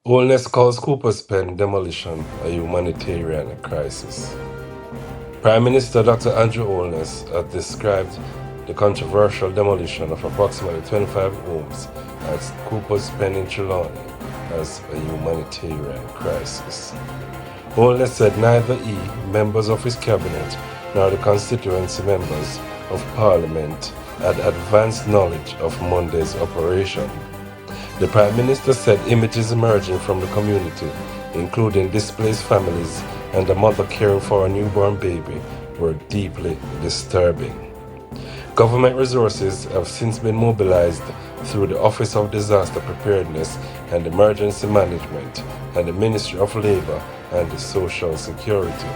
Holness calls Cooper's Pen demolition a humanitarian crisis. Prime Minister Dr. Andrew Holness has described the controversial demolition of approximately 25 homes at Cooper's Pen in Trelawny as a humanitarian crisis. Holness said neither he, members of his cabinet, nor the constituency members of Parliament had advanced knowledge of Monday's operation. The Prime Minister said images emerging from the community, including displaced families and a mother caring for a newborn baby, were deeply disturbing. Government resources have since been mobilized through the Office of Disaster Preparedness and Emergency Management and the Ministry of Labour and Social Security.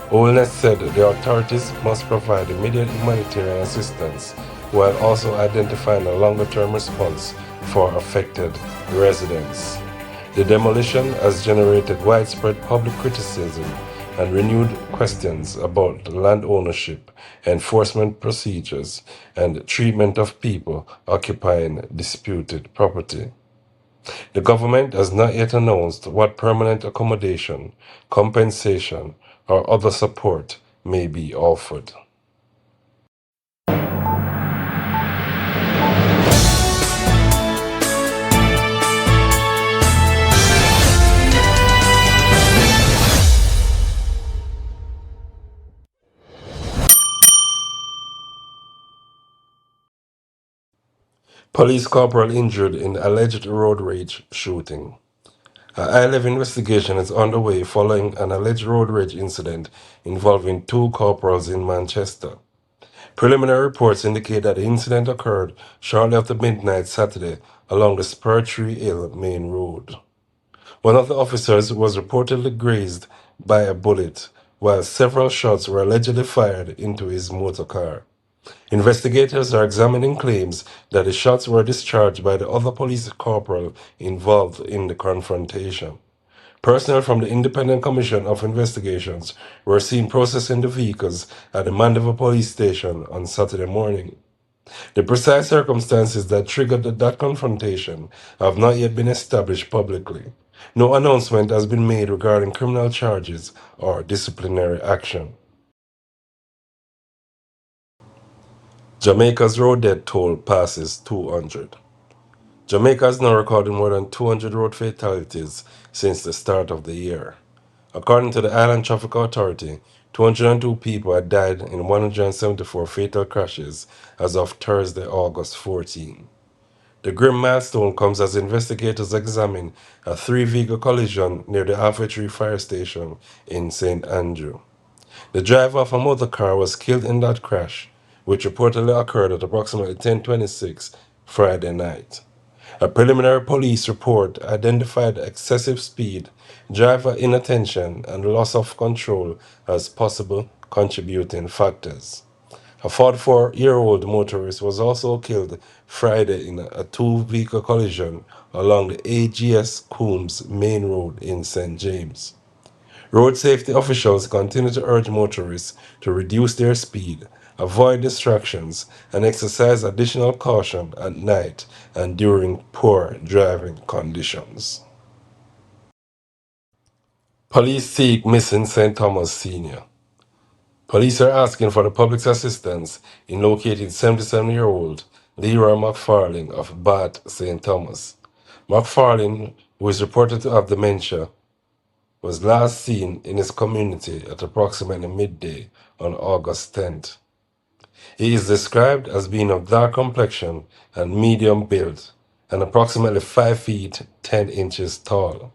Holness said the authorities must provide immediate humanitarian assistance while also identifying a longer-term response for affected residents. The demolition has generated widespread public criticism and renewed questions about land ownership, enforcement procedures, and treatment of people occupying disputed property. The government has not yet announced what permanent accommodation, compensation, or other support may be offered. Police corporal injured in alleged road rage shooting. A high-level investigation is underway following an alleged road rage incident involving two corporals in Manchester. Preliminary reports indicate that the incident occurred shortly after midnight Saturday along the Spur Tree Hill main road. One of the officers was reportedly grazed by a bullet, while several shots were allegedly fired into his motor car. Investigators are examining claims that the shots were discharged by the other police corporal involved in the confrontation. Personnel from the Independent Commission of Investigations were seen processing the vehicles at the Mandeville police station on Saturday morning. The precise circumstances that triggered that confrontation have not yet been established publicly. No announcement has been made regarding criminal charges or disciplinary action. Jamaica's road death toll passes 200. Jamaica has now recorded more than 200 road fatalities since the start of the year. According to the Island Traffic Authority, 202 people had died in 174 fatal crashes as of Thursday, August 14. The grim milestone comes as investigators examine a three-vehicle collision near the Halfway Tree Fire Station in St. Andrew. The driver of a motor car was killed in that crash, which reportedly occurred at approximately 10:26 Friday night. A preliminary police report identified excessive speed, driver inattention, and loss of control as possible contributing factors. A 44-year-old motorist was also killed Friday in a two-vehicle collision along the AGS Coombs Main Road in St. James. Road safety officials continue to urge motorists to reduce their speed, avoid distractions, and exercise additional caution at night and during poor driving conditions. Police seek missing St. Thomas Sr. Police are asking for the public's assistance in locating 77-year-old Leroy McFarlane of Bath, St. Thomas. McFarlane, who is reported to have dementia, was last seen in his community at approximately midday on August 10th. He is described as being of dark complexion and medium build and approximately 5 feet 10 inches tall.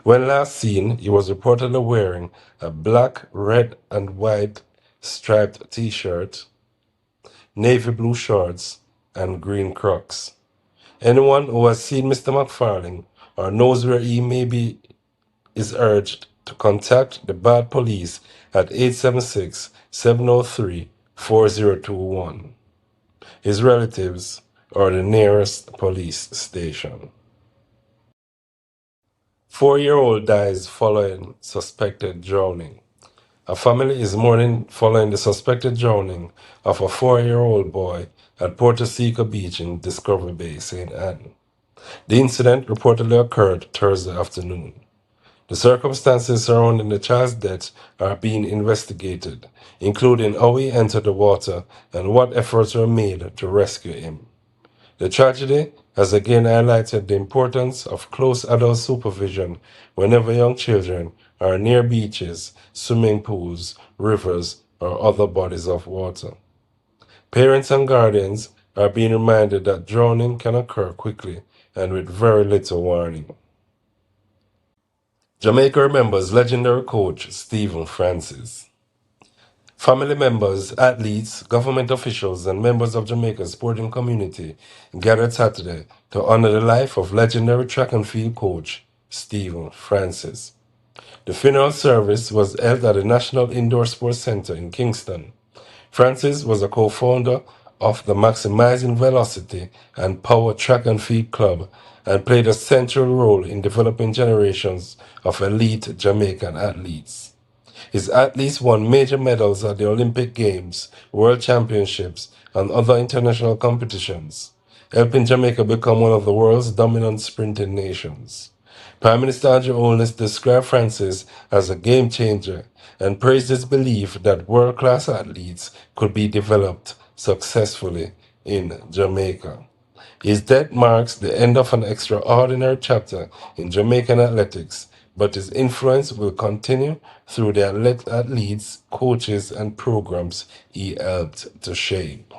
When last seen, he was reportedly wearing a black, red, and white striped t-shirt, navy blue shorts, and green Crocs. Anyone who has seen Mr. McFarlane or knows where he may be is urged to contact the Bath Police at 876-703-4021, his relatives, or the nearest police station. 4-year-old dies following suspected drowning. A family is mourning following the suspected drowning of a 4-year-old boy at Porto Seco Beach in Discovery Bay, St. Anne. The incident reportedly occurred Thursday afternoon. The circumstances surrounding the child's death are being investigated, including how he entered the water and what efforts were made to rescue him. The tragedy has again highlighted the importance of close adult supervision whenever young children are near beaches, swimming pools, rivers, or other bodies of water. Parents and guardians are being reminded that drowning can occur quickly and with very little warning. Jamaica remembers legendary coach Stephen Francis. Family members, athletes, government officials, and members of Jamaica's sporting community gathered Saturday to honor the life of legendary track and field coach Stephen Francis. The funeral service was held at the National Indoor Sports Center in Kingston. Francis was a co-founder of the Maximizing Velocity and Power Track and Field Club and played a central role in developing generations of elite Jamaican athletes. His athletes won major medals at the Olympic Games, World Championships, and other international competitions, helping Jamaica become one of the world's dominant sprinting nations. Prime Minister Andrew Holness described Francis as a game changer and praised his belief that world-class athletes could be developed successfully in Jamaica. His death marks the end of an extraordinary chapter in Jamaican athletics, but his influence will continue through the athletes, coaches, and programs he helped to shape.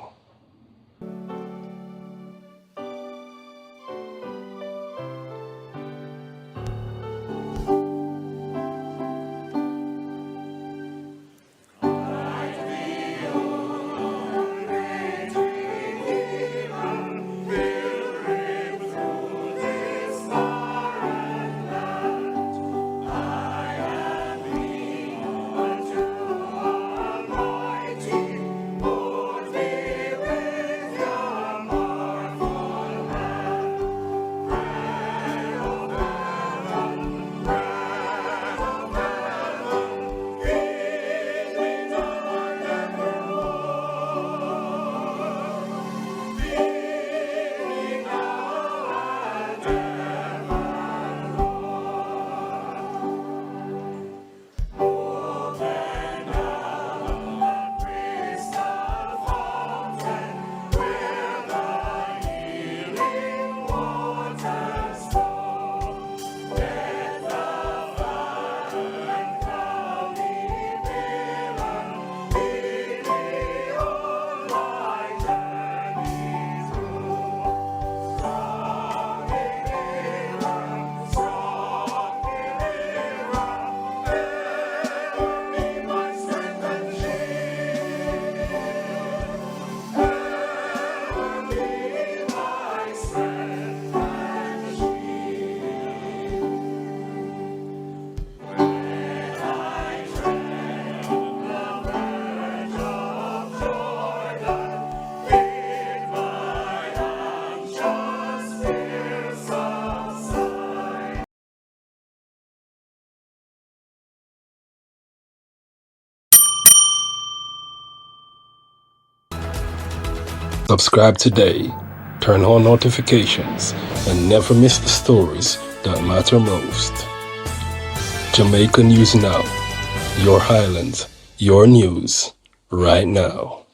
Subscribe today, turn on notifications, and never miss the stories that matter most. Jamaica News Now, your Highlands, your news, right now.